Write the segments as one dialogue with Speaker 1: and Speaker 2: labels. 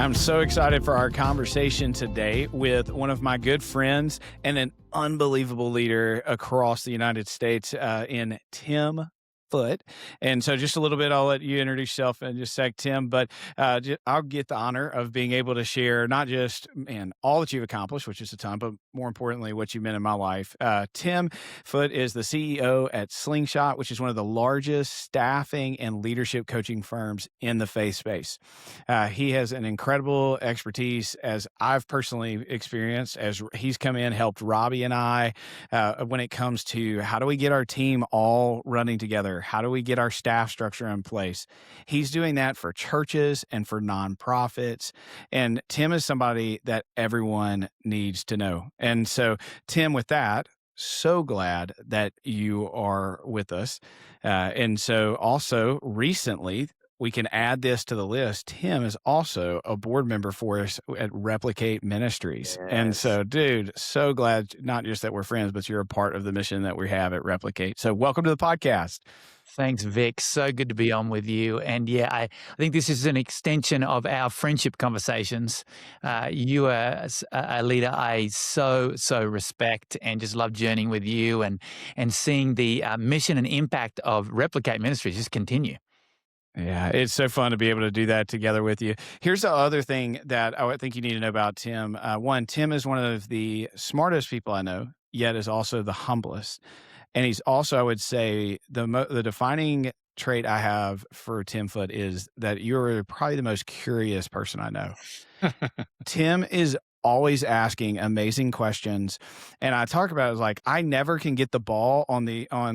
Speaker 1: I'm so excited for our conversation today with one of my good friends and an unbelievable leader across the United States in Tim Foote. And so just a little bit, I'll let you introduce yourself in just a sec, Tim, but I'll get the honor of being able to share not just, man, all that you've accomplished, which is a ton, but more importantly, what you meant in my life. Tim Foote is the CEO at Slingshot, which is one of the largest staffing and leadership coaching firms in the faith space. He has an incredible expertise, as I've personally experienced, as he's come in, helped Robbie and I when it comes to how do we get our team all running together? How do we get our staff structure in place? He's doing that for churches and for nonprofits. And Tim is somebody that everyone needs to know. And so, Tim, with that, so glad that you are with us. And so also recently, we can add this to the list. Tim is also a board member for us at Replicate Ministries. And
Speaker 2: Yes.
Speaker 1: so, dude, so glad not just that we're friends, but you're a part of the mission that we have at Replicate. So welcome to the podcast.
Speaker 2: Thanks, Vic. So good to be on with you. And yeah, I think this is an extension of our friendship conversations. You are a leader I so respect and just love journeying with you and seeing the mission and impact of Replicate Ministries just continue.
Speaker 1: Yeah, it's so fun to be able to do that together with you. Here's the other thing that I would think you need to know about Tim. One, Tim is one of the smartest people I know, yet is also the humblest. And he's also, I would say, the defining trait I have for Tim Foote is that you're probably the most curious person I know. Tim is always asking amazing questions. And I talk about it as like, I never can get the ball on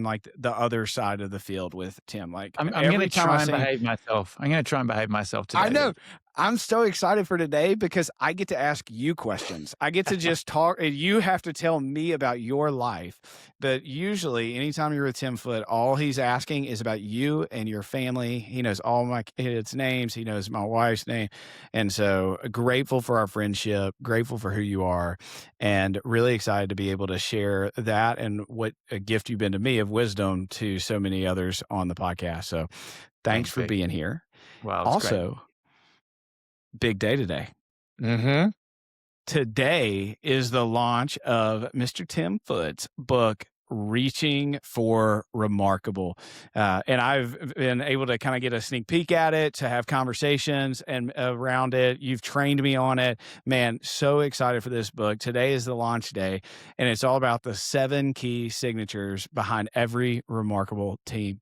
Speaker 1: like the other side of the field with Tim. Like
Speaker 2: I'm going
Speaker 1: every
Speaker 2: to
Speaker 1: time
Speaker 2: try
Speaker 1: I
Speaker 2: and
Speaker 1: see,
Speaker 2: behave myself. I'm going to try and behave myself today.
Speaker 1: I know.
Speaker 2: Vic.
Speaker 1: I'm so excited for today because I get to ask you questions. I get to just talk, and you have to tell me about your life. But usually, anytime you're with Tim Foote, all he's asking is about you and your family. He knows all my kids' names. He knows my wife's name. And so grateful for our friendship, grateful for who you are, and really excited to be able to share that and what a gift you've been to me of wisdom to so many others on the podcast. So thanks for
Speaker 2: Vic.
Speaker 1: being here.
Speaker 2: Wow, it's great.
Speaker 1: Also, big day today.
Speaker 2: Mm-hmm.
Speaker 1: Today is the launch of Mr. Tim Foote's book, Reaching for Remarkable. And I've been able to kind of get a sneak peek at it, to have conversations and around it. You've trained me on it. Man, so excited for this book. Today is the launch day, and it's all about the 7 key signatures behind every remarkable team.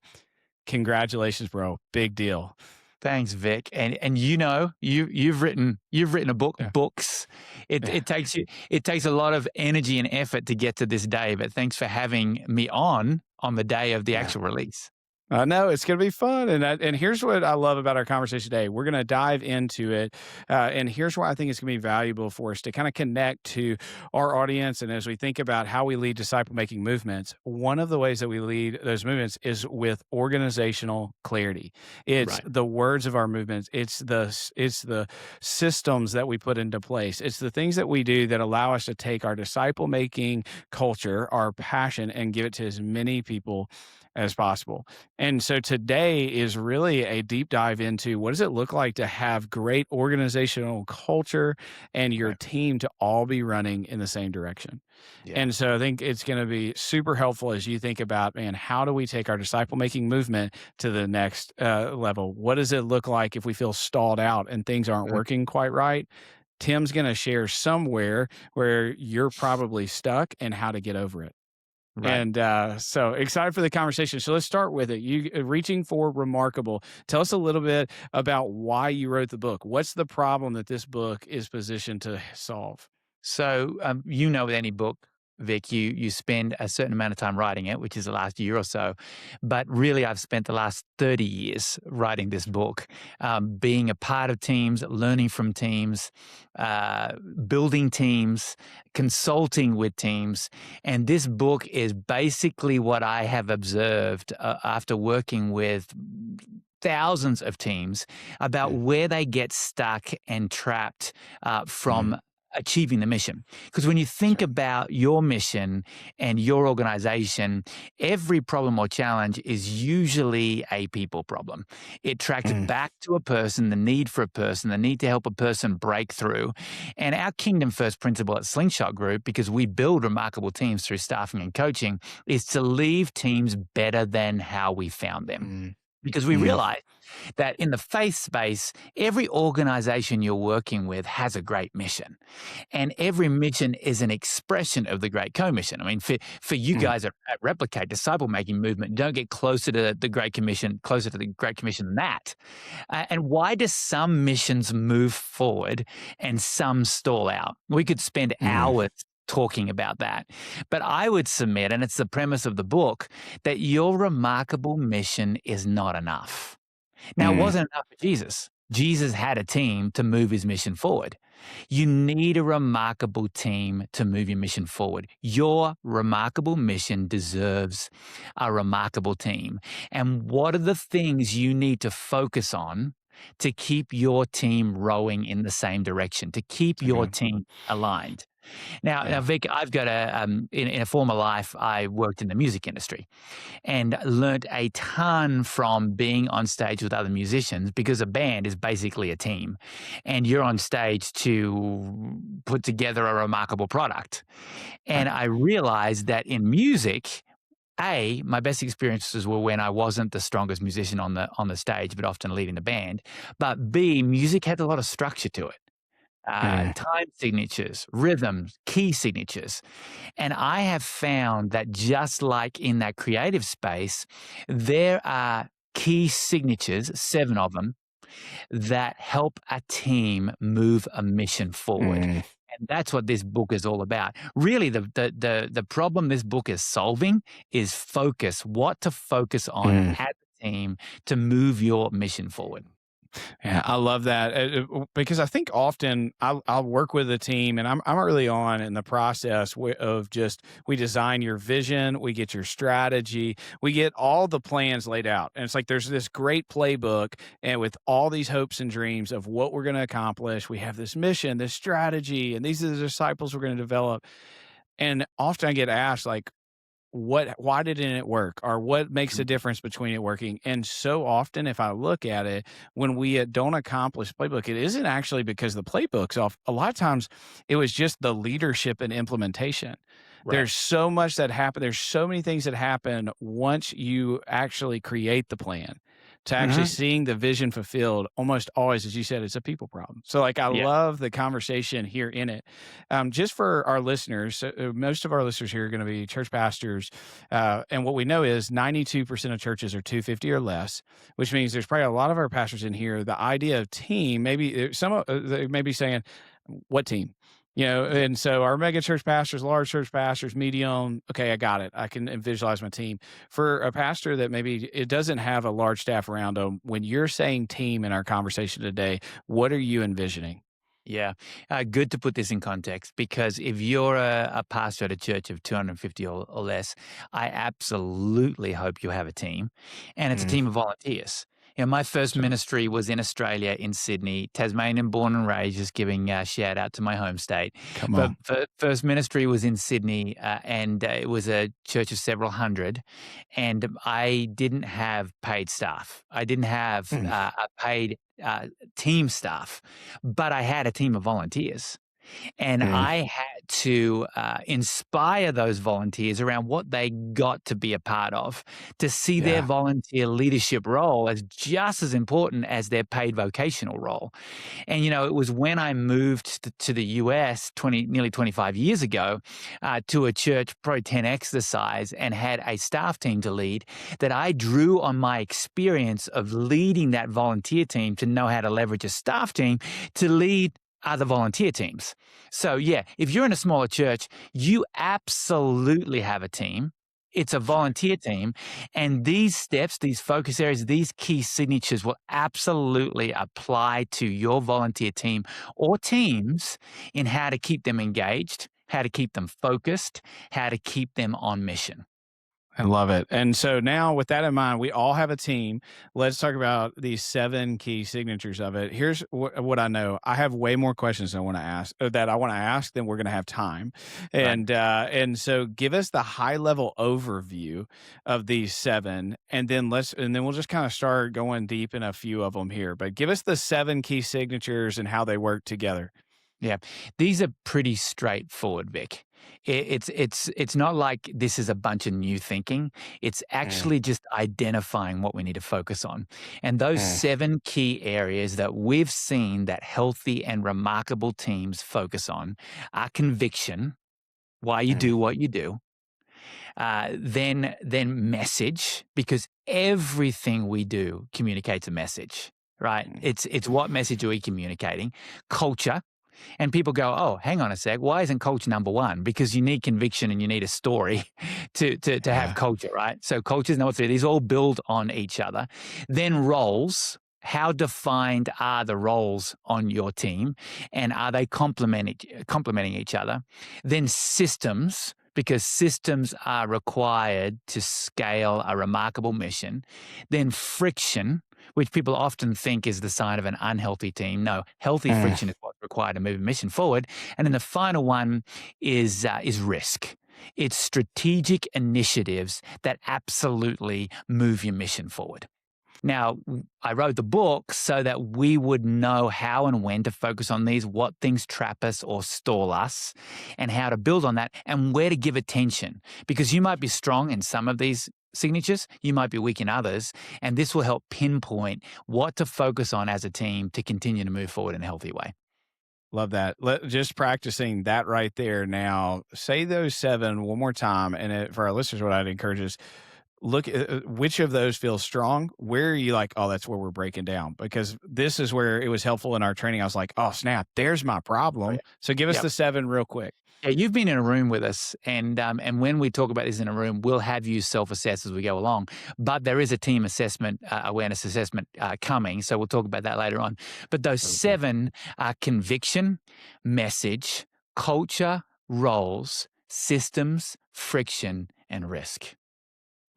Speaker 1: Congratulations, bro. Big deal.
Speaker 2: Thanks, Vic. And you've written a book.
Speaker 1: Yeah.
Speaker 2: Books. It takes a lot of energy and effort to get to this day. But thanks for having me on the day of the actual release.
Speaker 1: I know it's going to be fun. And here's what I love about our conversation today. We're going to dive into it. And here's why I think it's going to be valuable for us to kind of connect to our audience. And as we think about how we lead disciple-making movements, one of the ways that we lead those movements is with organizational clarity. It's the words of our movements. It's the systems that we put into place. It's the things that we do that allow us to take our disciple-making culture, our passion, and give it to as many people as possible. And so today is really a deep dive into what does it look like to have great organizational culture and your team to all be running in the same direction. Yeah. And so I think it's going to be super helpful as you think about, man, how do we take our disciple-making movement to the next level? What does it look like if we feel stalled out and things aren't working quite right? Tim's going to share somewhere where you're probably stuck and how to get over it. Right. And so excited for the conversation. So let's start with it. You Reaching for Remarkable. Tell us a little bit about why you wrote the book. What's the problem that this book is positioned to solve?
Speaker 2: So with any book, Vic, you spend a certain amount of time writing it, which is the last year or so. But really, I've spent the last 30 years writing this book, being a part of teams, learning from teams, building teams, consulting with teams. And this book is basically what I have observed after working with thousands of teams about where they get stuck and trapped from achieving the mission. Because when you
Speaker 1: That's
Speaker 2: think
Speaker 1: right.
Speaker 2: about your mission and your organization, every problem or challenge is usually a people problem. It tracks
Speaker 1: Mm,
Speaker 2: back to a person, the need for a person, the need to help a person break through. And our Kingdom First principle at Slingshot Group, because we build remarkable teams through staffing and coaching, is to leave teams better than how we found them.
Speaker 1: mm,
Speaker 2: Because we
Speaker 1: mm,
Speaker 2: realize that in the faith space, every organization you're working with has a great mission. And every mission is an expression of the Great Commission. I mean, for you
Speaker 1: mm,
Speaker 2: guys at Replicate, disciple making movement, don't get closer to the Great Commission, closer to the Great Commission than that. And why do some missions move forward and some stall out? We could spend
Speaker 1: mm,
Speaker 2: hours talking about that. But I would submit, and it's the premise of the book, that your remarkable mission is not enough. Now, it
Speaker 1: mm,
Speaker 2: wasn't enough for Jesus. Jesus had a team to move his mission forward. You need a remarkable team to move your mission forward. Your remarkable mission deserves a remarkable team. And what are the things you need to focus on to keep your team rowing in the same direction, to keep your
Speaker 1: okay.
Speaker 2: team aligned? Now,
Speaker 1: Yeah.
Speaker 2: Vic, I've got in a former life, I worked in the music industry and learnt a ton from being on stage with other musicians because a band is basically a team and you're on stage to put together a remarkable product. And
Speaker 1: Right.
Speaker 2: I realized that in music, my best experiences were when I wasn't the strongest musician on the stage, but often leading the band. But B, music had a lot of structure to it.
Speaker 1: Mm,
Speaker 2: Time signatures, rhythms, key signatures. And I have found that just like in that creative space, there are key signatures, 7 of them, that help a team move a mission forward.
Speaker 1: mm,
Speaker 2: And that's what this book is all about. Really, the problem this book is solving is focus, what to focus on
Speaker 1: mm.
Speaker 2: as a team to move your mission forward.
Speaker 1: Yeah, I love that because I think often I'll work with a team, and I'm early on in the process of just we design your vision, we get your strategy, we get all the plans laid out, and it's like there's this great playbook, and with all these hopes and dreams of what we're going to accomplish, we have this mission, this strategy, and these are the disciples we're going to develop. And often I get asked like, why didn't it work, or what makes a difference between it working? And so often if I look at it, when we don't accomplish playbook, it isn't actually because the playbook's off. A lot of times it was just the leadership and implementation.
Speaker 2: Right.
Speaker 1: There's so much that happen, there's so many things that happen once you actually create the plan to actually
Speaker 2: Mhm.
Speaker 1: seeing the vision fulfilled. Almost always, as you said, it's a people problem. So like I
Speaker 2: Yeah.
Speaker 1: love the conversation here in it. Just for our listeners, most of our listeners here are going to be church pastors. And what we know is 92% of churches are 250 or less, which means there's probably a lot of our pastors in here. The idea of team, maybe they may be saying, what team?
Speaker 2: Yeah.
Speaker 1: And so our mega church pastors, large church pastors, medium, okay, I got it. I can visualize my team. For a pastor that maybe it doesn't have a large staff around them, when you're saying team in our conversation today, what are you envisioning?
Speaker 2: Yeah. Good to put this in context because if you're a pastor at a church of 250 or less, I absolutely hope you have a team and it's a
Speaker 1: Mm,
Speaker 2: team of volunteers. My first
Speaker 1: so
Speaker 2: ministry was in Australia, in Sydney, Tasmanian born and raised, just giving a shout out to my home state.
Speaker 1: come
Speaker 2: But
Speaker 1: on.
Speaker 2: first ministry was in Sydney and it was a church of several hundred. And I didn't have paid staff. I didn't have
Speaker 1: Mm,
Speaker 2: a paid team staff, but I had a team of volunteers. And
Speaker 1: mm,
Speaker 2: I had to inspire those volunteers around what they got to be a part of, to see their
Speaker 1: yeah.
Speaker 2: volunteer leadership role as just as important as their paid vocational role. And, it was when I moved to the US nearly 25 years ago to a church, probably 10x the size, and had a staff team to lead, that I drew on my experience of leading that volunteer team to know how to leverage a staff team to lead other volunteer teams. So, yeah, if you're in a smaller church, you absolutely have a team. It's a
Speaker 1: That's right.
Speaker 2: volunteer team. And these steps, these focus areas, these key signatures will absolutely apply to your volunteer team or teams in how to keep them engaged, how to keep them focused, how to keep them on mission.
Speaker 1: I love it. And so now, with that in mind, we all have a team. Let's talk about these 7 key signatures of it. Here's what I know. I have way more questions that I want to ask than we're going to have time.
Speaker 2: Right.
Speaker 1: And so give us the high level overview of these 7, and then we'll just kind of start going deep in a few of them here. But give us the 7 key signatures and how they work together.
Speaker 2: Yeah, these are pretty straightforward, Vic. It's not like this is a bunch of new thinking. It's
Speaker 1: Mm,
Speaker 2: actually just identifying what we need to focus on. And those
Speaker 1: mm,
Speaker 2: 7 key areas that we've seen that healthy and remarkable teams focus on are conviction, why you
Speaker 1: mm,
Speaker 2: do what you do, then message, because everything we do communicates a message, right?
Speaker 1: mm,
Speaker 2: It's what message are we communicating? Culture, and people go, "Oh, hang on a sec. Why isn't culture number one?" Because you need conviction and you need a story to have
Speaker 1: yeah.
Speaker 2: culture, right? So culture is number three. These all build on each other. Then roles. How defined are the roles on your team, and are they complementing each other? Then systems, because systems are required to scale a remarkable mission. Then friction, which people often think is the sign of an unhealthy team. No, healthy
Speaker 1: Mm,
Speaker 2: friction is what's required to move a mission forward. And then the final one is risk. It's strategic initiatives that absolutely move your mission forward. Now, I wrote the book so that we would know how and when to focus on these, what things trap us or stall us, and how to build on that, and where to give attention. Because you might be strong in some of these signatures, you might be weak in others, and this will help pinpoint what to focus on as a team to continue to move forward in a healthy way.
Speaker 1: love that. Just practicing that right there now. Say those 7 one more time, and for our listeners, what I'd encourage is look at which of those feels strong. Where are you like, oh, that's where we're breaking down? Because this is where it was helpful in our training. I was like, oh, snap, there's my
Speaker 2: Oh,
Speaker 1: problem.
Speaker 2: yeah.
Speaker 1: So give us
Speaker 2: Yep.
Speaker 1: the 7 real quick.
Speaker 2: Yeah, you've been in a room with us, and when we talk about this in a room, we'll have you self-assess as we go along. But there is a team assessment, awareness assessment coming, so we'll talk about that later on. But those
Speaker 1: Okay.
Speaker 2: 7 are conviction, message, culture, roles, systems, friction, and risk.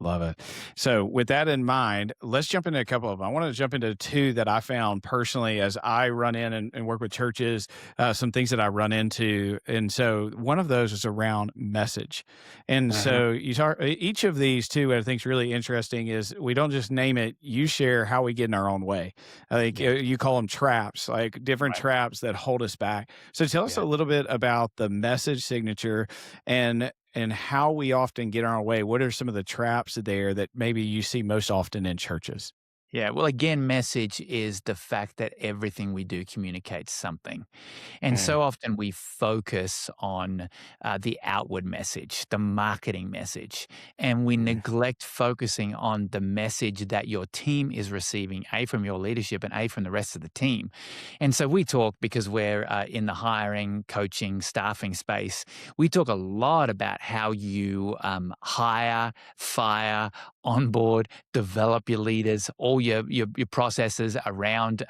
Speaker 1: Love it. So, with that in mind, let's jump into a couple of them. I want to jump into 2 that I found personally as I run in and work with churches, some things that I run into. And so, one of those is around message. And
Speaker 2: Uh-huh.
Speaker 1: so, each of these 2, I think is really interesting is we don't just name it, you share how we get in our own way. I think
Speaker 2: Yeah.
Speaker 1: you call them traps, like different
Speaker 2: Right.
Speaker 1: traps that hold us back. So, tell us
Speaker 2: Yeah.
Speaker 1: a little bit about the message signature and how we often get in our way. What are some of the traps there that maybe you see most often in churches?
Speaker 2: Yeah. Well, again, message is the fact that everything we do communicates something. And
Speaker 1: Mm,
Speaker 2: so often we focus on the outward message, the marketing message, and we
Speaker 1: mm,
Speaker 2: neglect focusing on the message that your team is receiving, A, from your leadership and A, from the rest of the team. And so we talk because we're in the hiring, coaching, staffing space. We talk a lot about how you hire, fire, onboard, develop your leaders, all your processes around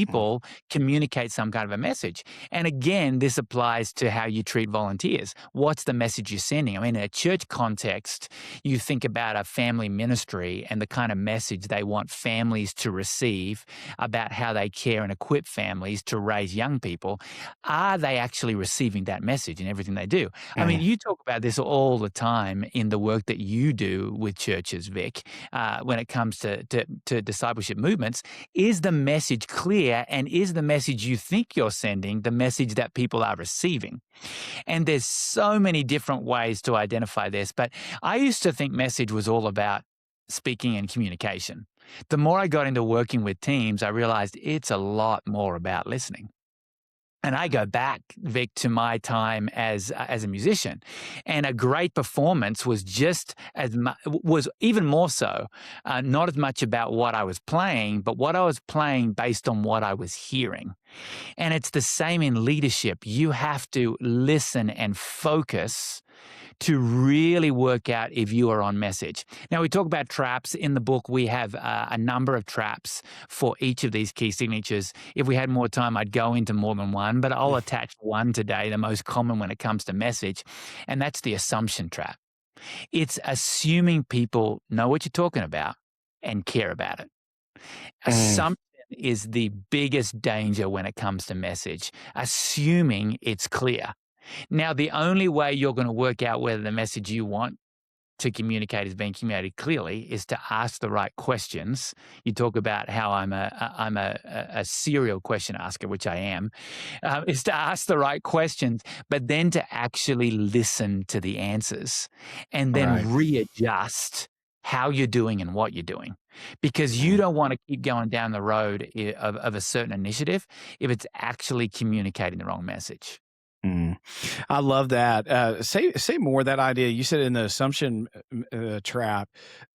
Speaker 1: mm,
Speaker 2: people communicate some kind of a message. And again, this applies to how you treat volunteers. What's the message you're sending? I mean, in a church context, you think about a family ministry and the kind of message they want families to receive about how they care and equip families to raise young people. Are they actually receiving that message in everything they do? I mean,
Speaker 1: mm,
Speaker 2: you talk about this all the time in the work that you do with churches, Vic, when it comes to discipleship movements. Is the message clear, and is the message you think you're sending the message that people are receiving? And there's so many different ways to identify this, but I used to think message was all about speaking and communication. The more I got into working with teams, I realized it's a lot more about listening. And I go back, Vic, to my time as a musician, and a great performance was just was even more so, not as much about what I was playing, but what I was playing based on what I was hearing. And it's the same in leadership. You have to listen and focus to really work out if you are on message. Now, we talk about traps. In the book, we have a number of traps for each of these key signatures. If we had more time, I'd go into more than one, but I'll attach one today, the most common when it comes to message, and that's the assumption trap. It's assuming people know what you're talking about and care about it.
Speaker 1: Mm,
Speaker 2: Assumption is the biggest danger when it comes to message, assuming it's clear. Now, the only way you're going to work out whether the message you want to communicate is being communicated clearly is to ask the right questions. You talk about how I'm a serial question asker, which I am, is to ask the right questions, but then to actually listen to the answers and
Speaker 1: right.
Speaker 2: then readjust how you're doing and what you're doing. Because you
Speaker 1: Mm.
Speaker 2: don't want to keep going down the road of a certain initiative if it's actually communicating the wrong message.
Speaker 1: Mm. I love that. Say more of that idea. You said in the assumption trap,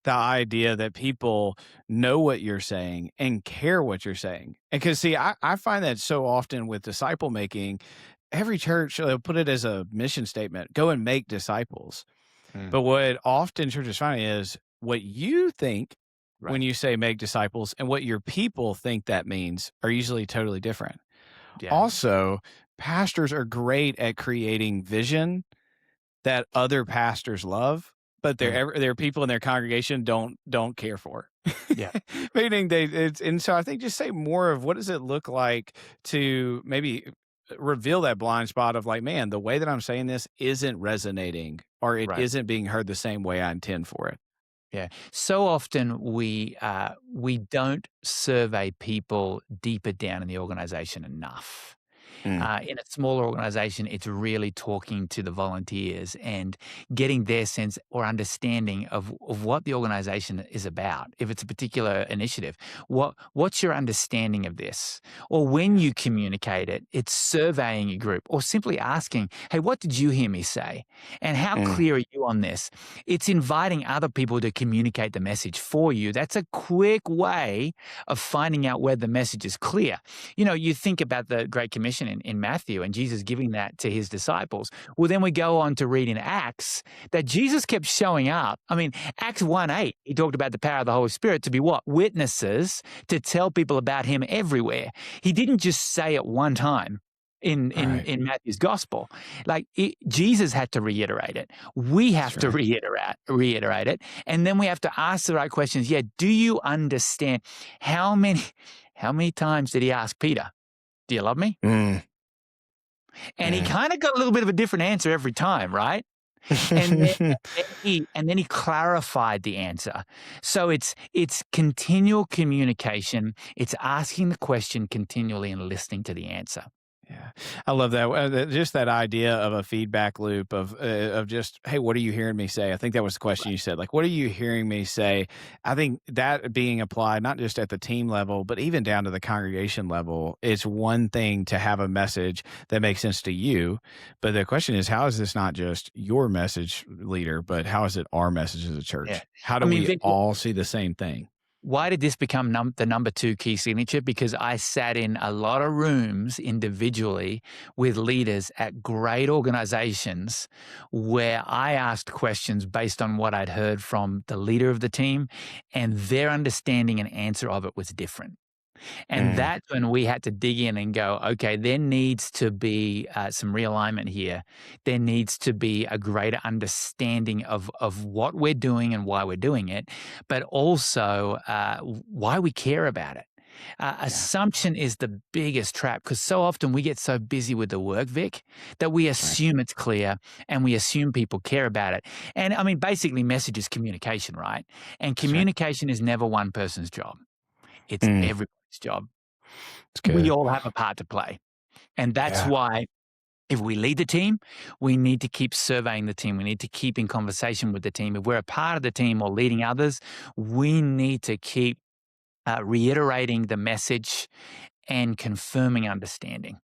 Speaker 1: the idea that people know what you're saying and care what you're saying. And because see, I find that so often with disciple making, every church they'll put it as a mission statement: go and make disciples.
Speaker 2: Mm,
Speaker 1: But what often churches find is what you think when
Speaker 2: right.
Speaker 1: you say make disciples and what your people think that means are usually totally different.
Speaker 2: Yeah.
Speaker 1: Also, pastors are great at creating vision that other pastors love, but
Speaker 2: Mm,
Speaker 1: their people in their congregation don't care for.
Speaker 2: yeah.
Speaker 1: Meaning they it's and so I think just say more of what does it look like to maybe reveal that blind spot of like, man, the way that I'm saying this isn't resonating or it
Speaker 2: Right.
Speaker 1: isn't being heard the same way I intend for it.
Speaker 2: Yeah. So often we don't survey people deeper down in the organization enough.
Speaker 1: Mm,
Speaker 2: In a smaller organization, it's really talking to the volunteers and getting their sense or understanding of what the organization is about. If it's a particular initiative, what's your understanding of this? Or when you communicate it, it's surveying your group or simply asking, hey, what did you hear me say? And how
Speaker 1: mm,
Speaker 2: clear are you on this? It's inviting other people to communicate the message for you. That's a quick way of finding out where the message is clear. You know, you think about the Great Commission in Matthew and Jesus giving that to his disciples. Well, then we go on to read in Acts that Jesus kept showing up. I mean, Acts 1:8, he talked about the power of the Holy Spirit to be what? Witnesses to tell people about him everywhere. He didn't just say it one time.
Speaker 1: right.
Speaker 2: In Matthew's gospel, Jesus had to reiterate it. We
Speaker 1: That's
Speaker 2: have to
Speaker 1: right.
Speaker 2: reiterate it, and then we have to ask the right questions. Yeah, do you understand how many how many times did he ask Peter, "Do you love me?"
Speaker 1: Mm,
Speaker 2: And he
Speaker 1: mm.
Speaker 2: kinda got a little bit of a different answer every time, right? And then he clarified the answer. So it's continual communication. It's asking the question continually and listening to the answer.
Speaker 1: Yeah, I love that. Just that idea of a feedback loop of just, hey, what are you hearing me say? I think that was the question you said. Like, what are you hearing me say? I think that being applied not just at the team level, but even down to the congregation level, it's one thing to have a message that makes sense to you, but the question is, how is this not just your message, leader, but how is it our message as a
Speaker 2: Yeah.
Speaker 1: church? How
Speaker 2: I
Speaker 1: do
Speaker 2: mean,
Speaker 1: we
Speaker 2: Vic,
Speaker 1: all see the same thing?
Speaker 2: why did this become the number 2 key signature? Because I sat in a lot of rooms individually with leaders at great organizations where I asked questions based on what I'd heard from the leader of the team, and their understanding and answer of it was different. And
Speaker 1: Mm,
Speaker 2: that's when we had to dig in and go, okay, there needs to be some realignment here. There needs to be a greater understanding of what we're doing and why we're doing it, but also why we care about it.
Speaker 1: yeah,
Speaker 2: Assumption is the biggest trap because so often we get so busy with the work, Vic, that we
Speaker 1: right.
Speaker 2: assume it's clear and we assume people care about it. And I mean, basically, message is communication, right? And
Speaker 1: That's right.
Speaker 2: communication is never one person's job, it's
Speaker 1: Mm,
Speaker 2: everybody's job.
Speaker 1: it's
Speaker 2: We
Speaker 1: good.
Speaker 2: all have a part to play. And that's
Speaker 1: Yeah.
Speaker 2: why if we lead the team, we need to keep surveying the team. We need to keep in conversation with the team. If we're a part of the team or leading others, we need to keep reiterating the message and confirming understanding.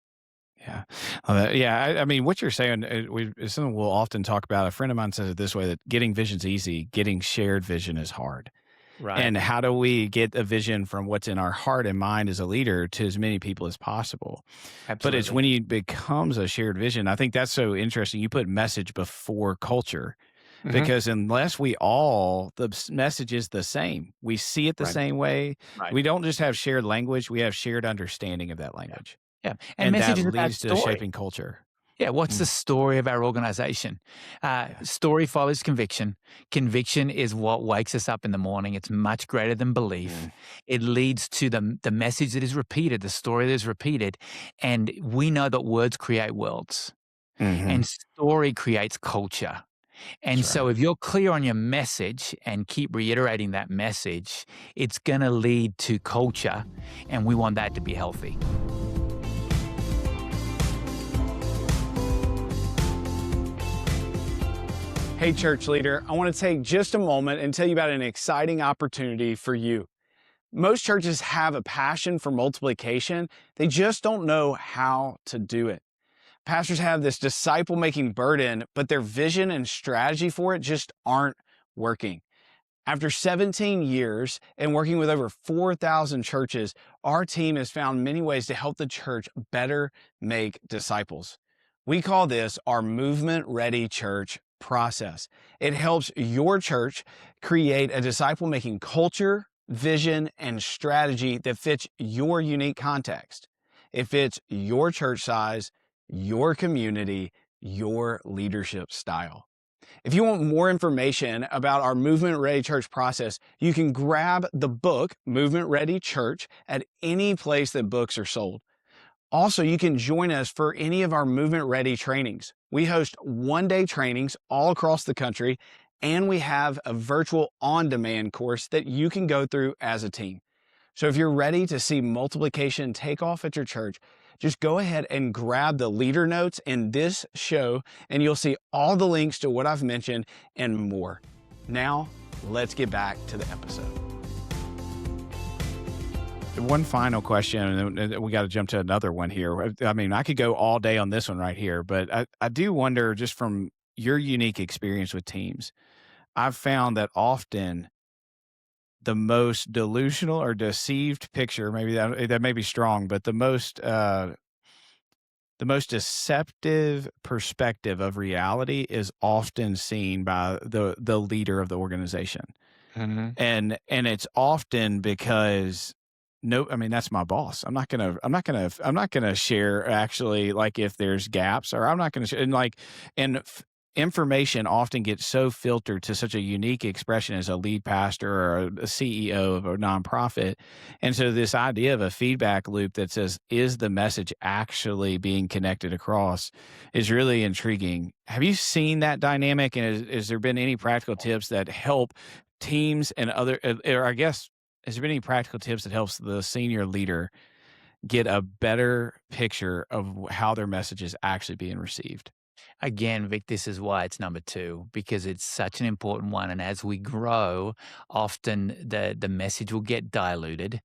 Speaker 1: Yeah. Yeah. I mean, what you're saying is something we'll often talk about. A friend of mine says it this way that getting vision's easy, getting shared vision is hard.
Speaker 2: Right.
Speaker 1: And how do we get a vision from what's in our heart and mind as a leader to as many people as possible? But it's
Speaker 2: Absolutely.
Speaker 1: when it becomes a shared vision. I think that's so interesting. You put message before culture
Speaker 2: Hmm.
Speaker 1: because unless we all, message is the same, we see it the
Speaker 2: Right.
Speaker 1: same way.
Speaker 2: Right.
Speaker 1: We don't just have shared language, we have shared understanding of that
Speaker 2: Yeah.
Speaker 1: language.
Speaker 2: Yeah. And
Speaker 1: And
Speaker 2: message
Speaker 1: that
Speaker 2: is about
Speaker 1: leads to
Speaker 2: story.
Speaker 1: shaping culture.
Speaker 2: Yeah, what's the
Speaker 1: Mm,
Speaker 2: story of our organization?
Speaker 1: yeah.
Speaker 2: Story follows conviction. Conviction is what wakes us up in the morning. It's much greater than belief.
Speaker 1: Mm,
Speaker 2: It leads to the message that is repeated, the story that is repeated. And we know that words create worlds,
Speaker 1: mhm.
Speaker 2: and story creates culture. And
Speaker 1: That's
Speaker 2: so,
Speaker 1: right.
Speaker 2: if you're clear on your message and keep reiterating that message, it's going to lead to culture. And we want that to be healthy.
Speaker 1: Hey, church leader, I want to take just a moment and tell you about an exciting opportunity for you. Most churches have a passion for multiplication, they just don't know how to do it. Pastors have this disciple making burden, but their vision and strategy for it just aren't working. After 17 years and working with over 4,000 churches, our team has found many ways to help the church better make disciples. We call this our movement ready church process. It helps your church create a disciple making culture, vision, and strategy that fits your unique context. It fits your church size, your community, your leadership style. If you want more information about our Movement Ready Church process, you can grab the book, Movement Ready Church, at any place that books are sold. Also, you can join us for any of our Movement Ready trainings. We host one-day trainings all across the country, and we have a virtual on-demand course that you can go through as a team. So if you're ready to see multiplication take off at your church, just go ahead and grab the leader notes in this show, and you'll see all the links to what I've mentioned and more. Now, let's get back to the episode. One final question, and then we got to jump to another one here. I mean, I could go all day on this one right here, but I do wonder, just from your unique experience with teams, I've found that often the most delusional or deceived picture, maybe that may be strong, but the most deceptive perspective of reality is often seen by the leader of the organization.
Speaker 2: Mhm.
Speaker 1: And it's often because no, I mean, that's my boss. I'm not gonna share actually, like, if there's gaps, or I'm not gonna and like and information often gets so filtered to such a unique expression as a lead pastor or a CEO of a nonprofit. And so this idea of a feedback loop that says, is the message actually being connected across, is really intriguing. Have you seen that dynamic? And has there been any practical tips that help teams and other, or I guess, has there been any practical tips that helps the senior leader get a better picture of how their message is actually being received?
Speaker 2: Again, Vic, this is why it's number 2, because it's such an important one, and as we grow, often the message will get diluted.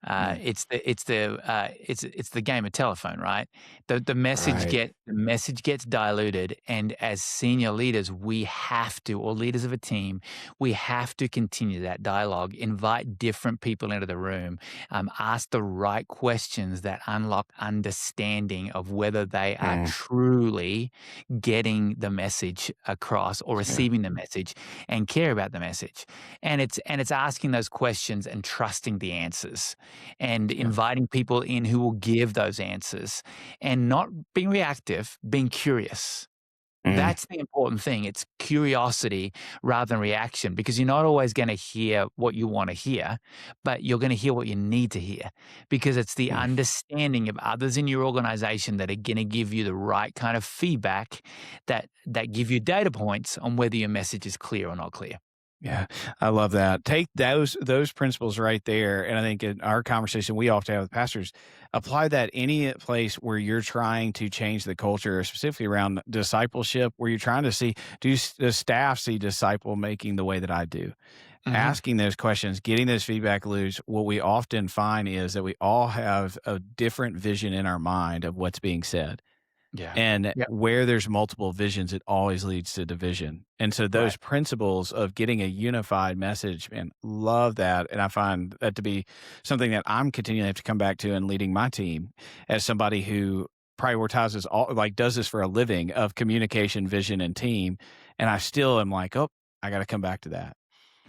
Speaker 1: Mm,
Speaker 2: It's the game of telephone, right?
Speaker 1: right.
Speaker 2: The message gets diluted, and as senior leaders, we have to, or leaders of a team, we have to continue that dialogue, invite different people into the room, ask the right questions that unlock understanding of whether they are
Speaker 1: Mm,
Speaker 2: truly getting the message across or
Speaker 1: yeah.
Speaker 2: receiving the message and care about the message. And it's asking those questions and trusting the answers and
Speaker 1: Yeah.
Speaker 2: inviting people in who will give those answers and not being reactive, being curious.
Speaker 1: Mm,
Speaker 2: That's the important thing. It's curiosity rather than reaction, because you're not always going to hear what you want to hear, but you're going to hear what you need to hear, because it's the
Speaker 1: mm.
Speaker 2: understanding of others in your organization that are going to give you the right kind of feedback that give you data points on whether your message is clear or not clear.
Speaker 1: Yeah, I love that. Take those principles right there, and I think in our conversation we often have with pastors, apply that any place where you're trying to change the culture, specifically around discipleship, where you're trying to see, the staff see disciple making the way that I do?
Speaker 2: Mhm.
Speaker 1: Asking those questions, getting those feedback loops. What we often find is that we all have a different vision in our mind of what's being said.
Speaker 2: Yeah.
Speaker 1: And
Speaker 2: Yep.
Speaker 1: where there's multiple visions, it always leads to division. And so
Speaker 2: Right.
Speaker 1: those principles of getting a unified message, man, love that. And I find that to be something that I'm continuing to have to come back to in leading my team, as somebody who prioritizes all, like, does this for a living, of communication, vision, and team. And I still am like, oh, I got to come back to that.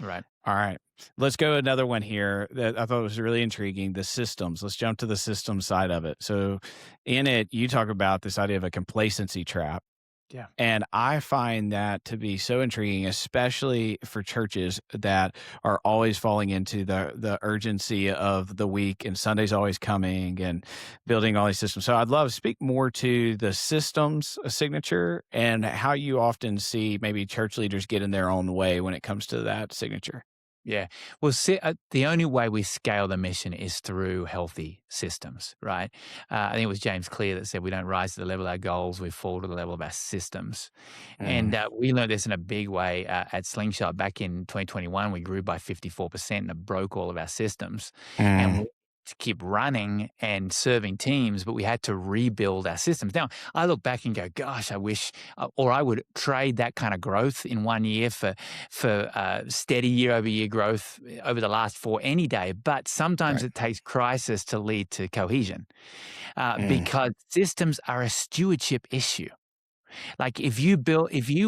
Speaker 2: Right.
Speaker 1: All right. Let's go another one here that I thought was really intriguing, the systems. Let's jump to the system side of it. So in it, you talk about this idea of a complacency trap.
Speaker 2: Yeah.
Speaker 1: And I find that to be so intriguing, especially for churches that are always falling into the urgency of the week and Sunday's always coming and building all these systems. So I'd love to speak more to the systems signature and how you often see maybe church leaders get in their own way when it comes to that signature.
Speaker 2: Yeah. Well, the only way we scale the mission is through healthy systems, right? I think it was James Clear that said we don't rise to the level of our goals, we fall to the level of our systems.
Speaker 1: Mm,
Speaker 2: And we learned this in a big way at Slingshot back in 2021. We grew by 54% and it broke all of our systems. And
Speaker 1: mm,
Speaker 2: we to keep running and serving teams, but we had to rebuild our systems. Now, I look back and go, gosh, I wish, or I would trade that kind of growth in one year for steady year-over-year growth over the last 4 any day. But sometimes
Speaker 1: right.
Speaker 2: it takes crisis to lead to cohesion,
Speaker 1: Mm,
Speaker 2: because systems are a stewardship issue. Like if you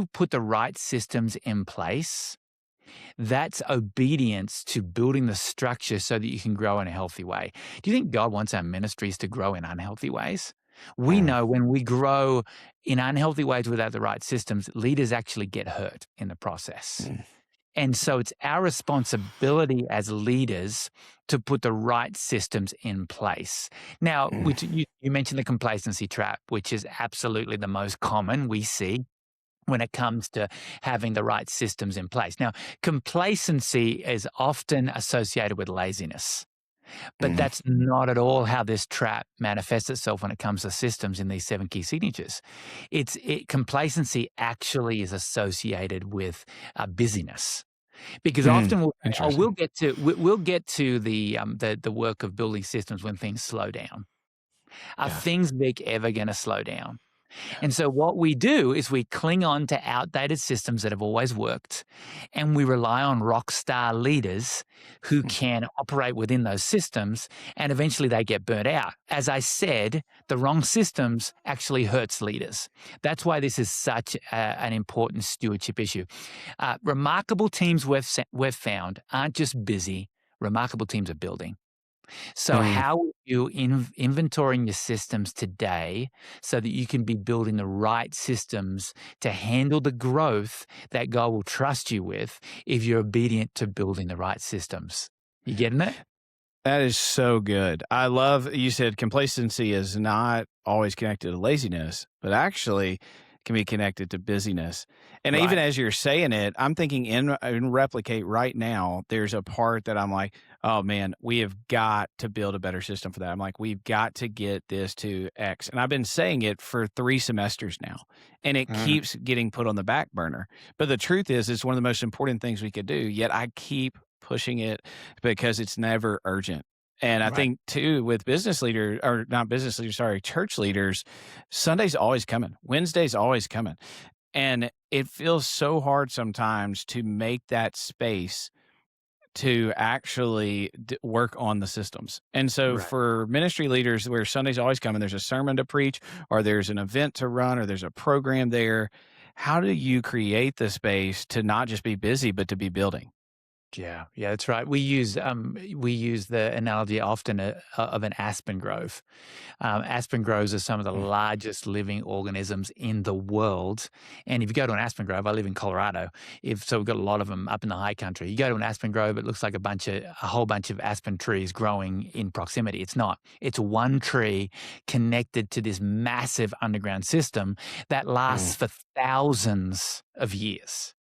Speaker 2: put the right systems in place, that's obedience to building the structure so that you can grow in a healthy way. Do you think God wants our ministries to grow in unhealthy ways? We
Speaker 1: mm,
Speaker 2: know when we grow in unhealthy ways without the right systems, leaders actually get hurt in the process.
Speaker 1: mm,
Speaker 2: And so it's our responsibility as leaders to put the right systems in place. Now,
Speaker 1: mm,
Speaker 2: which you mentioned the complacency trap, which is absolutely the most common we see when it comes to having the right systems in place. Now, complacency is often associated with laziness, but
Speaker 1: mm,
Speaker 2: that's not at all how this trap manifests itself when it comes to systems in these 7 key signatures. Complacency actually is associated with busyness. Because
Speaker 1: mm.
Speaker 2: often
Speaker 1: Interesting.
Speaker 2: we'll get to the work of building systems when things slow down. Are
Speaker 1: Yeah.
Speaker 2: things big ever going to slow down?
Speaker 1: Yeah.
Speaker 2: And so what we do is we cling on to outdated systems that have always worked, and we rely on rock star leaders who
Speaker 1: Mm,
Speaker 2: can operate within those systems, and eventually they get burnt out. As I said, the wrong systems actually hurts leaders. That's why this is such an important stewardship issue. Remarkable teams we've found aren't just busy. Remarkable teams are building. So,
Speaker 1: mm,
Speaker 2: how are you inventorying your systems today so that you can be building the right systems to handle the growth that God will trust you with if you're obedient to building the right systems? You getting it?
Speaker 1: that is so good. I love you said complacency is not always connected to laziness, but actually can be connected to busyness. And even
Speaker 2: Right.
Speaker 1: as you're saying it, I'm thinking in replicate right now, there's a part that I'm like, oh man, we have got to build a better system for that. I'm like, we've got to get this to X. And I've been saying it for 3 semesters now, and it
Speaker 2: Mm,
Speaker 1: keeps getting put on the back burner. But the truth is, it's one of the most important things we could do. Yet I keep pushing it because it's never urgent. And I
Speaker 2: right.
Speaker 1: think too with business leaders or not business leaders, sorry, church leaders, Sunday's always coming. Wednesday's always coming. And it feels so hard sometimes to make that space to actually work on the systems. And so
Speaker 2: Right.
Speaker 1: for ministry leaders where Sunday's always coming, there's a sermon to preach or there's an event to run or there's a program there. How do you create the space to not just be busy, but to be building?
Speaker 2: Yeah, yeah, that's right. We use the analogy often of an aspen grove. Aspen groves are some of the
Speaker 1: Mm,
Speaker 2: largest living organisms in the world. And if you go to an aspen grove, I live in Colorado. If so, we've got a lot of them up in the high country. You go to an aspen grove, it looks like a whole bunch of aspen trees growing in proximity. It's not. It's one tree connected to this massive underground system that
Speaker 1: mm,
Speaker 2: lasts for thousands of years.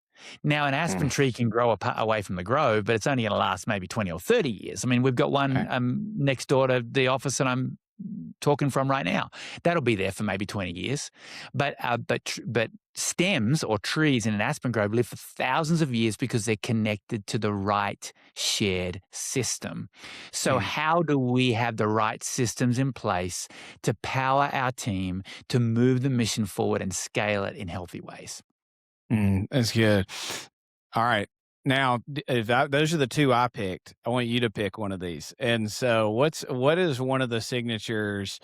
Speaker 2: Now, an aspen
Speaker 1: mm.
Speaker 2: tree can grow away from the grove, but it's only going to last maybe 20 or 30 years. I mean, we've got one
Speaker 1: Okay.
Speaker 2: next door to the office that I'm talking from right now. That'll be there for maybe 20 years. But stems or trees in an aspen grove live for thousands of years because they're connected to the right shared system. So,
Speaker 1: Mm,
Speaker 2: how do we have the right systems in place to power our team to move the mission forward and scale it in healthy ways?
Speaker 1: that's good. All right. Now, if those are the 2 I picked, I want you to pick one of these. And so what is one of the signatures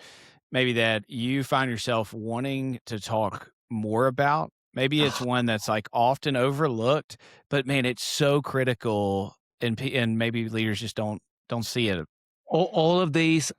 Speaker 1: maybe that you find yourself wanting to talk more about Maybe it's one that's, like, often overlooked, but man, it's so critical and maybe leaders just don't see it.
Speaker 2: All of these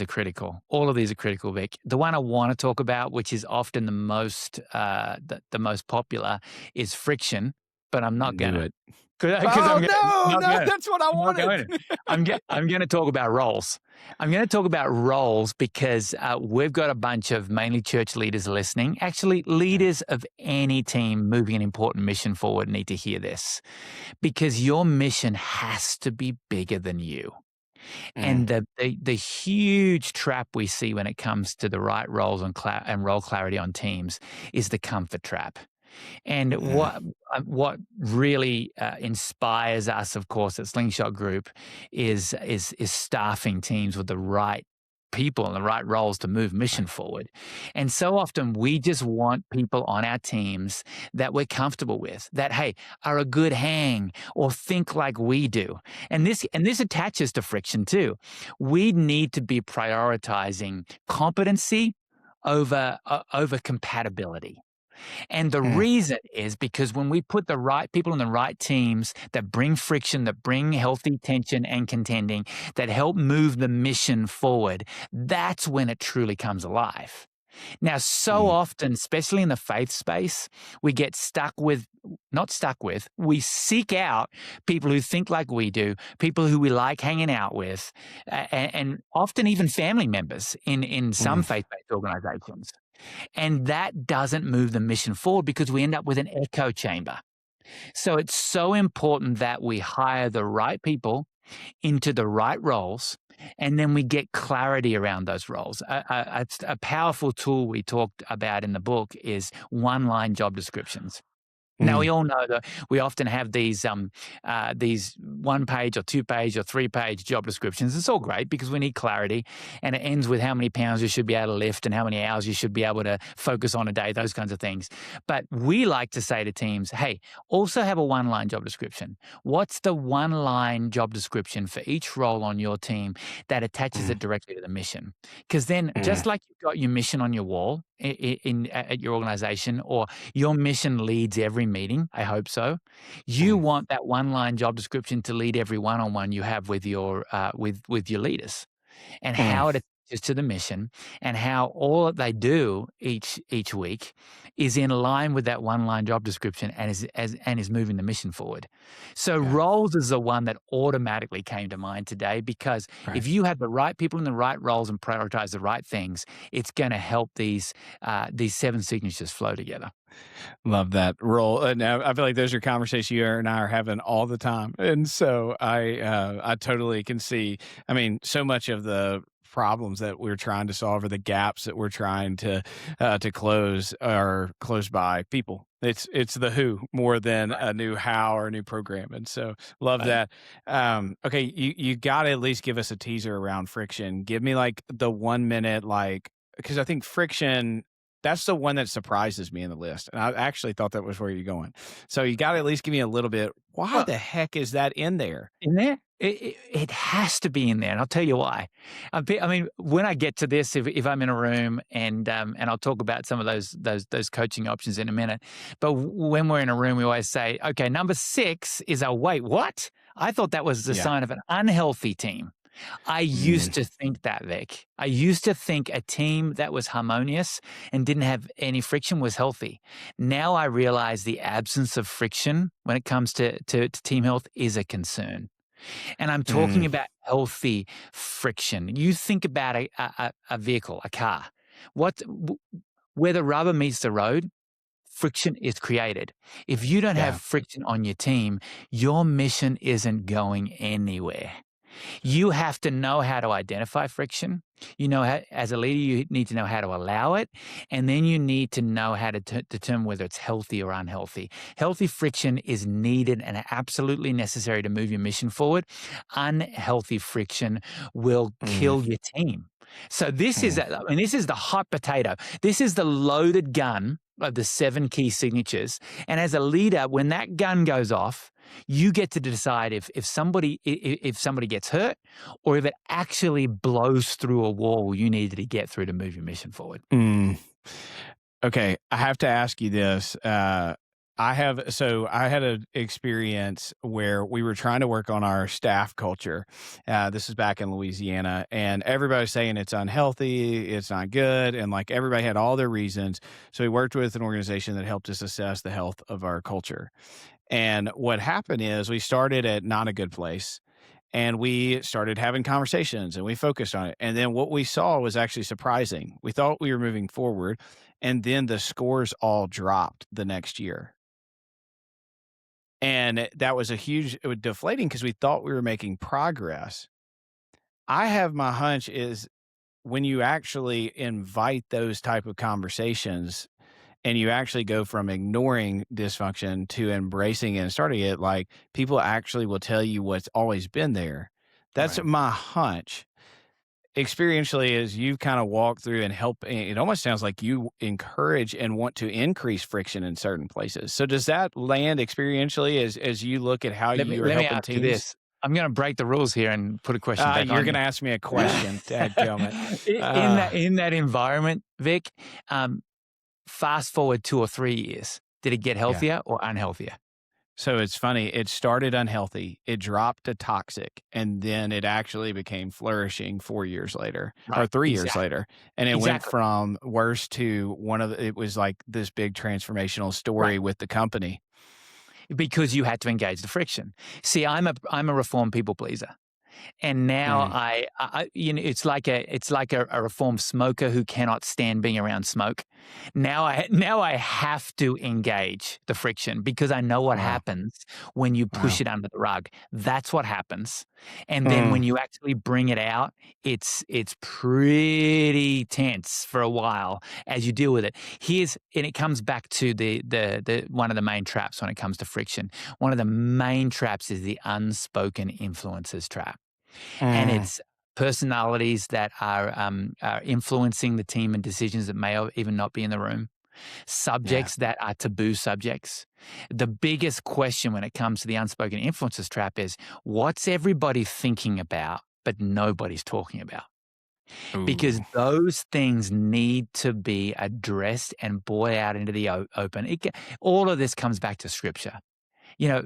Speaker 2: are critical. All of these are critical, Vic. The one I want to talk about, which is often the most popular, is friction. But I'm not
Speaker 1: Knew
Speaker 2: gonna,
Speaker 1: it.
Speaker 2: because
Speaker 1: Oh,
Speaker 2: I'm gonna
Speaker 1: no,
Speaker 2: not
Speaker 1: no,
Speaker 2: gonna.
Speaker 1: that's what I
Speaker 2: I'm not
Speaker 1: wanted.
Speaker 2: going to. I'm gonna talk about roles. I'm gonna talk about roles because we've got a bunch of mainly church leaders listening. Actually,
Speaker 1: Okay.
Speaker 2: leaders of any team moving an important mission forward need to hear this because your mission has to be bigger than you.
Speaker 1: Mm,
Speaker 2: And the huge trap we see when it comes to the right roles and role clarity on teams is the comfort trap. And
Speaker 1: mm,
Speaker 2: what really inspires us, of course, at Slingshot Group, is staffing teams with the right people and the right roles to move mission
Speaker 1: right.
Speaker 2: forward. And so often we just want people on our teams that we're comfortable with, that hey, are a good hang or think like we do. And this attaches to friction too. We need to be prioritizing competency over compatibility. And the
Speaker 1: Mm,
Speaker 2: reason is because when we put the right people in the right teams that bring friction, that bring healthy tension and contending, that help move the mission forward, that's when it truly comes alive. Now, so
Speaker 1: mm,
Speaker 2: often, especially in the faith space, we get not stuck with, we seek out people who think like we do, people who we like hanging out with, and often even family members in some
Speaker 1: mm,
Speaker 2: faith-based organizations. And that doesn't move the mission forward because we end up with an echo chamber. So it's so important that we hire the right people into the right roles and then we get clarity around those roles. A powerful tool we talked about in the book is one line job descriptions. Now we
Speaker 1: mm,
Speaker 2: all know that we often have these 1 page or 2 page or 3 page job descriptions. It's all great because we need clarity, and it ends with how many pounds you should be able to lift and how many hours you should be able to focus on a day, those kinds of things. But we like to say to teams, "Hey, also have a one-line job description. What's the one-line job description for each role on your team that attaches
Speaker 1: mm,
Speaker 2: it directly to the mission?" Because then,
Speaker 1: mm,
Speaker 2: just like you've got your mission on your wall at your organization, or your mission leads every meeting. I hope so. You
Speaker 1: mm,
Speaker 2: want that one line job description to lead every one on one you have with your leaders, and
Speaker 1: mm.
Speaker 2: how it attaches to the mission, and how all that they do each week is in line with that one line job description and is moving the mission forward. So
Speaker 1: Yeah,
Speaker 2: roles is the one that automatically came to mind today because
Speaker 1: right.
Speaker 2: if you have the right people in the right roles and prioritize the right things, it's going to help these seven signatures flow together.
Speaker 1: Love that role, and I feel like those are conversations you and I are having all the time, and so I totally can see. I mean, so much of the problems that we're trying to solve or the gaps that we're trying to close are closed by people. It's the who more than
Speaker 2: Right.
Speaker 1: a new how or a new program, and so love
Speaker 2: Right.
Speaker 1: that. Okay, you got to at least give us a teaser around friction. Give me like the 1 minute, like because I think friction that's the one that surprises me in the list, and I actually thought that was where you're going. So you gotta at least give me a little bit, why
Speaker 2: Well,
Speaker 1: the heck is that in there?
Speaker 2: in there? It has to be in there, and I'll tell you why. I mean, when I get to this, if I'm in a room and I'll talk about some of those coaching options in a minute, but when we're in a room, we always say, "Okay, number 6 is a wait, what? I thought that was the
Speaker 1: Yeah.
Speaker 2: sign of an unhealthy team." I
Speaker 1: Mm,
Speaker 2: used to think that, Vic. I used to think a team that was harmonious and didn't have any friction was healthy. Now I realize the absence of friction when it comes to team health is a concern. And I'm talking
Speaker 1: mm,
Speaker 2: about healthy friction. You think about a vehicle, a car. Where the rubber meets the road, friction is created. If you don't have
Speaker 1: yeah.
Speaker 2: friction on your team, your mission isn't going anywhere. You have to know how to identify friction. As a leader, you need to know how to allow it. And then you need to know how to determine whether it's healthy or unhealthy. Healthy friction is needed and absolutely necessary to move your mission forward. Unhealthy friction will
Speaker 1: Mm,
Speaker 2: kill your team. So
Speaker 1: mm,
Speaker 2: this is the hot potato. This is the loaded gun of the 7 key signatures. And as a leader, when that gun goes off, you get to decide if somebody gets hurt or if it actually blows through a wall you needed to get through to move your mission forward.
Speaker 1: mm. Okay, I have to ask you this. I had an experience where we were trying to work on our staff culture. This is back in Louisiana, and everybody's saying it's unhealthy, it's not good, and like everybody had all their reasons. So we worked with an organization that helped us assess the health of our culture. And what happened is we started at not a good place, and we started having conversations and we focused on it. And then what we saw was actually surprising. We thought we were moving forward, and then the scores all dropped the next year. And that was a huge, it was deflating because we thought we were making progress. I have my hunch is when you actually invite those type of conversations and you actually go from ignoring dysfunction to embracing it and starting it, like people actually will tell you what's always been there. That's
Speaker 2: Right.
Speaker 1: my hunch. Experientially, as you've kind of walked through and help, it almost sounds like you encourage and want to increase friction in certain places. So does that land experientially as you look at how you are
Speaker 2: Let me
Speaker 1: helping
Speaker 2: ask you
Speaker 1: teams?
Speaker 2: this. I'm gonna break the rules here and put a question back
Speaker 1: You're
Speaker 2: on you.
Speaker 1: gonna ask me a question. Dadgummit.
Speaker 2: In
Speaker 1: Uh,
Speaker 2: that environment, Vic, um, fast forward 2 or 3 years, did it get
Speaker 1: yeah.
Speaker 2: healthier or unhealthier?
Speaker 1: So it's funny, it started unhealthy, it dropped to toxic, and then it actually became flourishing 4 years later or
Speaker 2: Right,
Speaker 1: 3 years
Speaker 2: exactly,
Speaker 1: later, and it went
Speaker 2: exactly,
Speaker 1: from worse to one of the it was like this big transformational
Speaker 2: right,
Speaker 1: story with the company.
Speaker 2: because you had to engage the friction. See, I'm a reformed people pleaser. And now
Speaker 1: Mm,
Speaker 2: it's like a reformed smoker who cannot stand being around smoke. Now I have to engage the friction because I know what
Speaker 1: wow,
Speaker 2: happens when you push
Speaker 1: wow.
Speaker 2: it under the rug. That's what happens. And then
Speaker 1: Mm,
Speaker 2: when you actually bring it out, it's pretty tense for a while as you deal with it. And it comes back to the one of the main traps when it comes to friction. One of the main traps is the unspoken influences trap, and
Speaker 1: mm,
Speaker 2: it's personalities that are influencing the team and decisions that may even not be in the room,
Speaker 1: yeah,
Speaker 2: subjects that are taboo subjects. The biggest question when it comes to the unspoken influences trap is what's everybody thinking about, but nobody's talking about? Because
Speaker 1: ooh,
Speaker 2: those things need to be addressed and brought out into the open. All of this comes back to scripture.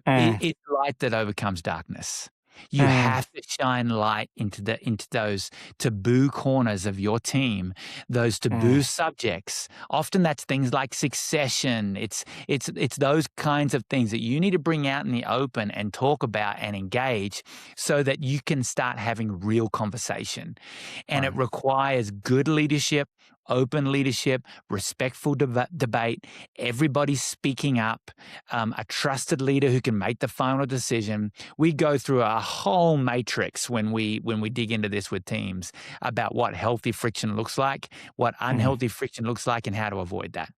Speaker 1: mm,
Speaker 2: It's light that overcomes darkness. You
Speaker 1: mm,
Speaker 2: have to shine light into those taboo corners of your team, those taboo
Speaker 1: mm,
Speaker 2: subjects. Often that's things like succession. It's those kinds of things that you need to bring out in the open and talk about and engage so that you can start having real conversation. And it
Speaker 1: right.
Speaker 2: requires good leadership, open leadership, respectful debate, everybody speaking up, a trusted leader who can make the final decision. We go through a whole matrix when we dig into this with teams about what healthy friction looks like, what
Speaker 1: Mm.
Speaker 2: unhealthy friction looks like, and how to avoid that.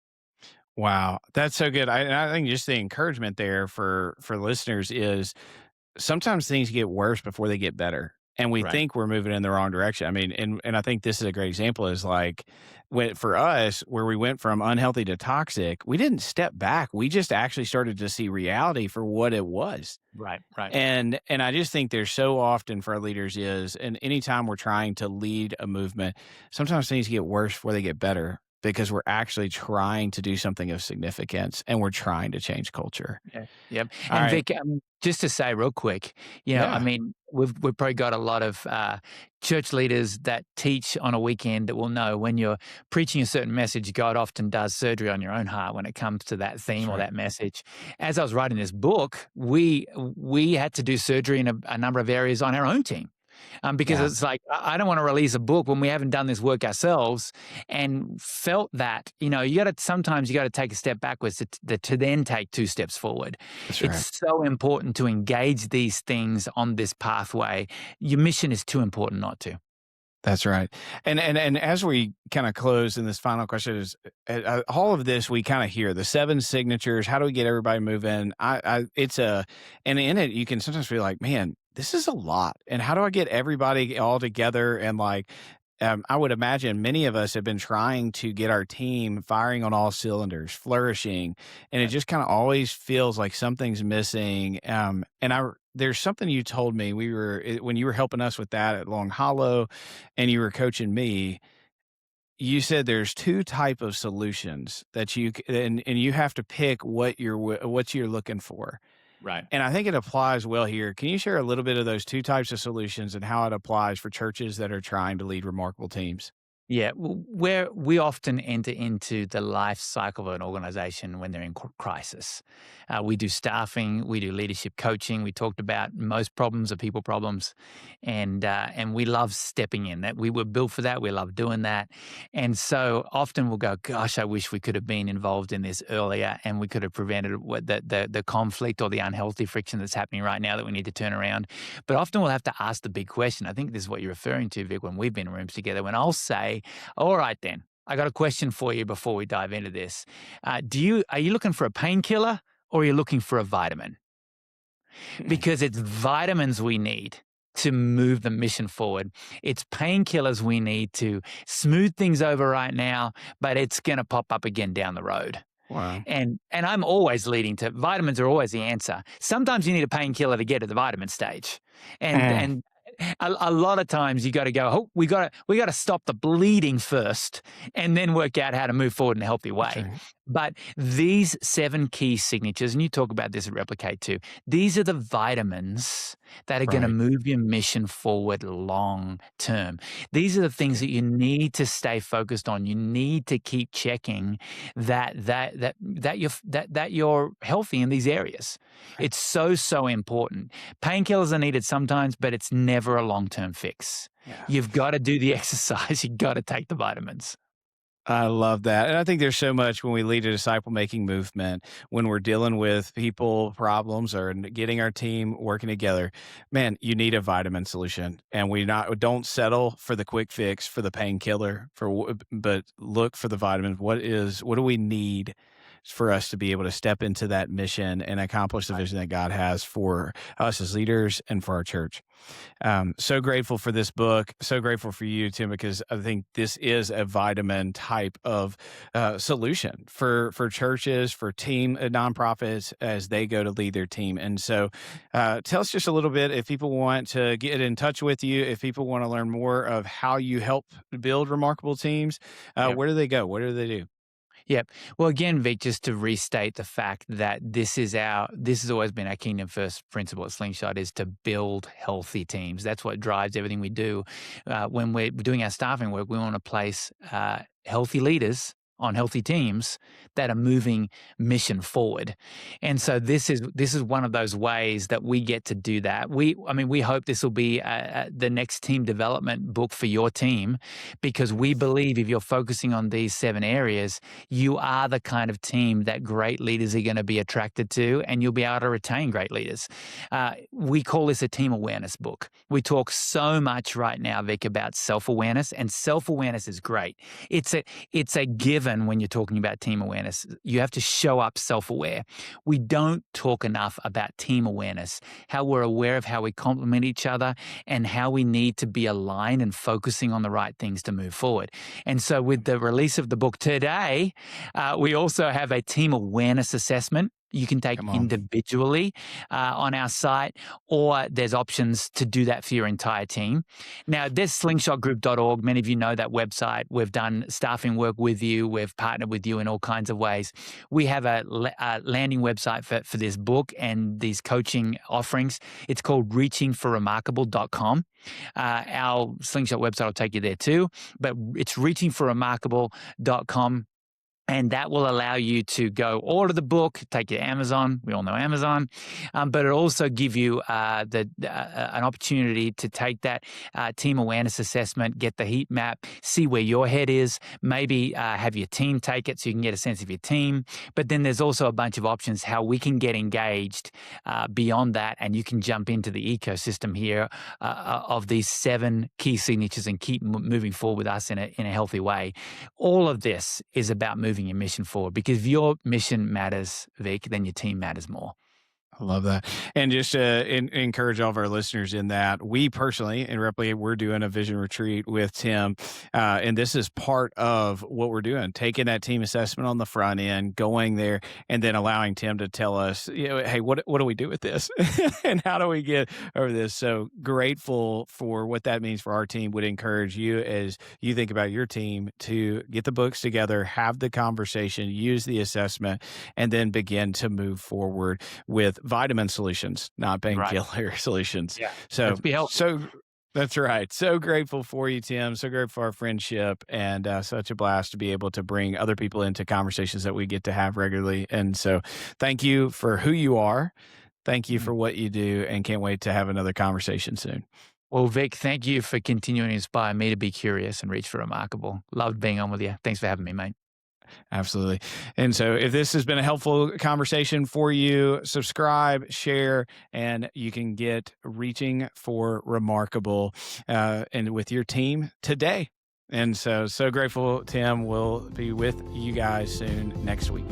Speaker 1: Wow, that's so good. I think just the encouragement there for listeners is sometimes things get worse before they get better, and we
Speaker 2: Right.
Speaker 1: think we're moving in the wrong direction. I mean, and I think this is a great example is like when for us where we went from unhealthy to toxic, we didn't step back. We just actually started to see reality for what it was.
Speaker 2: Right. Right.
Speaker 1: And I just think there's so often for our leaders is and anytime we're trying to lead a movement, sometimes things get worse before they get better because we're actually trying to do something of significance and we're trying to change culture.
Speaker 2: Yeah. Yep.
Speaker 1: All
Speaker 2: And
Speaker 1: right.
Speaker 2: Vic, just to say real quick, I
Speaker 1: Yeah.
Speaker 2: mean, we've probably got a lot of church leaders that teach on a weekend that will know when you're preaching a certain message, God often does surgery on your own heart when it comes to that
Speaker 1: That's
Speaker 2: theme or
Speaker 1: right.
Speaker 2: that message. As I was writing this book, we had to do surgery in a number of areas on our own team. Because
Speaker 1: Yeah.
Speaker 2: it's like I don't want to release a book when we haven't done this work ourselves, and felt that you got to sometimes you got to take a step backwards to then take two steps forward.
Speaker 1: That's
Speaker 2: It's
Speaker 1: right.
Speaker 2: so important to engage these things on this pathway. Your mission is too important not to.
Speaker 1: That's right. And as we kind of close in this final question is all of this we kind of hear the seven signatures. How do we get everybody moving? It's a and in it you can sometimes feel like, man, this is a lot. And how do I get everybody all together and like I would imagine many of us have been trying to get our team firing on all cylinders, flourishing, and it
Speaker 2: Right.
Speaker 1: just kind of always feels like something's missing. There's something you told me when you were helping us with that at Long Hollow, and you were coaching me. you said there's 2 type of solutions that and you have to pick what you're looking for.
Speaker 2: Right.
Speaker 1: And I think it applies well here. Can you share a little bit of those 2 types of solutions and how it applies for churches that are trying to lead remarkable teams?
Speaker 2: Yeah, where we often enter into the life cycle of an organization when they're in crisis. We do staffing, we do leadership coaching. We talked about most problems are people problems, and we love stepping in. That we were built for that. We love doing that, and so often we'll go, "Gosh, I wish we could have been involved in this earlier, and we could have prevented the conflict or the unhealthy friction that's happening right now that we need to turn around." But often we'll have to ask the big question. I think this is what you're referring to, Vic, when we've been in rooms together. When I'll say, all right, then, I got a question for you before we dive into this. Are you looking for a painkiller or are you looking for a vitamin? Because it's vitamins we need to move the mission forward. It's painkillers we need to smooth things over right now, but it's going to pop up again down the road.
Speaker 1: Wow.
Speaker 2: And I'm always leading to vitamins are always the answer. Sometimes you need a painkiller to get to the vitamin stage. And
Speaker 1: Mm,
Speaker 2: and a lot of times you got to go, oh, we got to stop the bleeding first and then work out how to move forward in a healthy
Speaker 1: that's
Speaker 2: way.
Speaker 1: right.
Speaker 2: But these 7 key signatures, and you talk about this at Replicate too, these are the vitamins that are going to
Speaker 1: Right.
Speaker 2: move your mission forward long term. These are the things
Speaker 1: Okay.
Speaker 2: that you need to stay focused on. You need to keep checking that you're healthy in these areas.
Speaker 1: Right.
Speaker 2: It's so important. Painkillers are needed sometimes, but it's never a long-term fix.
Speaker 1: Yeah.
Speaker 2: You've got to do the exercise. You got to take the vitamins.
Speaker 1: I love that. And I think there's so much when we lead a disciple making movement, when we're dealing with people problems or getting our team working together, man, you need a vitamin solution. And don't settle for the quick fix, for the painkiller, but look for the vitamin. What do we need for us to be able to step into that mission and accomplish the vision that God has for us as leaders and for our church? So grateful for this book. So grateful for you, Tim, because I think this is a vitamin type of solution for churches, for team nonprofits as they go to lead their team. And so, tell us just a little bit if people want to get in touch with you, if people want to learn more of how you help build remarkable teams,
Speaker 2: Yeah.
Speaker 1: where do they go? What do they do?
Speaker 2: Yep. Well, again, Vic, just to restate the fact that this has always been our kingdom first principle at Slingshot is to build healthy teams. That's what drives everything we do. When we're doing our staffing work, we want to place healthy leaders on healthy teams that are moving mission forward. And so this is one of those ways that we get to do that. We hope this will be the next team development book for your team because we believe if you're focusing on these 7 areas, you are the kind of team that great leaders are going to be attracted to, and you'll be able to retain great leaders. We call this a team awareness book. We talk so much right now, Vic, about self-awareness, and self-awareness is great. It's a given when you're talking about team awareness. You have to show up self-aware. We don't talk enough about team awareness, how we're aware of how we complement each other and how we need to be aligned and focusing on the right things to move forward. And so with the release of the book today, we also have a team awareness assessment you can take
Speaker 1: Come on.
Speaker 2: individually on our site, or there's options to do that for your entire team. Now, there's slingshotgroup.org. Many of you know that website. We've done staffing work with you. We've partnered with you in all kinds of ways. We have a landing website for this book and these coaching offerings. It's called reachingforremarkable.com. Our Slingshot website will take you there too, but it's reachingforremarkable.com. And that will allow you to go order the book, take you to Amazon. We all know Amazon, but it'll also give you an opportunity to take that team awareness assessment, get the heat map, see where your head is, maybe have your team take it so you can get a sense of your team. But then there's also a bunch of options how we can get engaged beyond that, and you can jump into the ecosystem here of these 7 key signatures and keep moving forward with us in a healthy way. All of this is about moving your mission forward because if your mission matters, Vic, then your team matters more.
Speaker 1: I love that. And just to encourage all of our listeners in that, we personally in Replicate, we're doing a vision retreat with Tim. And this is part of what we're doing, taking that team assessment on the front end, going there, and then allowing Tim to tell us, hey, what do we do with this? And how do we get over this? So grateful for what that means for our team. Would encourage you as you think about your team to get the books together, have the conversation, use the assessment, and then begin to move forward with vitamin solutions, not
Speaker 2: Right.
Speaker 1: painkiller solutions.
Speaker 2: Yeah.
Speaker 1: So,
Speaker 2: Let's be healthy.
Speaker 1: so that's right. So grateful for you, Tim. So grateful for our friendship, and such a blast to be able to bring other people into conversations that we get to have regularly. And so, thank you for who you are. Thank you
Speaker 2: Mm.
Speaker 1: for what you do, and can't wait to have another conversation soon.
Speaker 2: Well, Vic, thank you for continuing to inspire me to be curious and reach for remarkable. Loved being on with you. Thanks for having me, mate.
Speaker 1: Absolutely. And so, if this has been a helpful conversation for you, subscribe, share, and you can get reaching for remarkable and with your team today. And so, so grateful, Tim. Will be with you guys soon next week.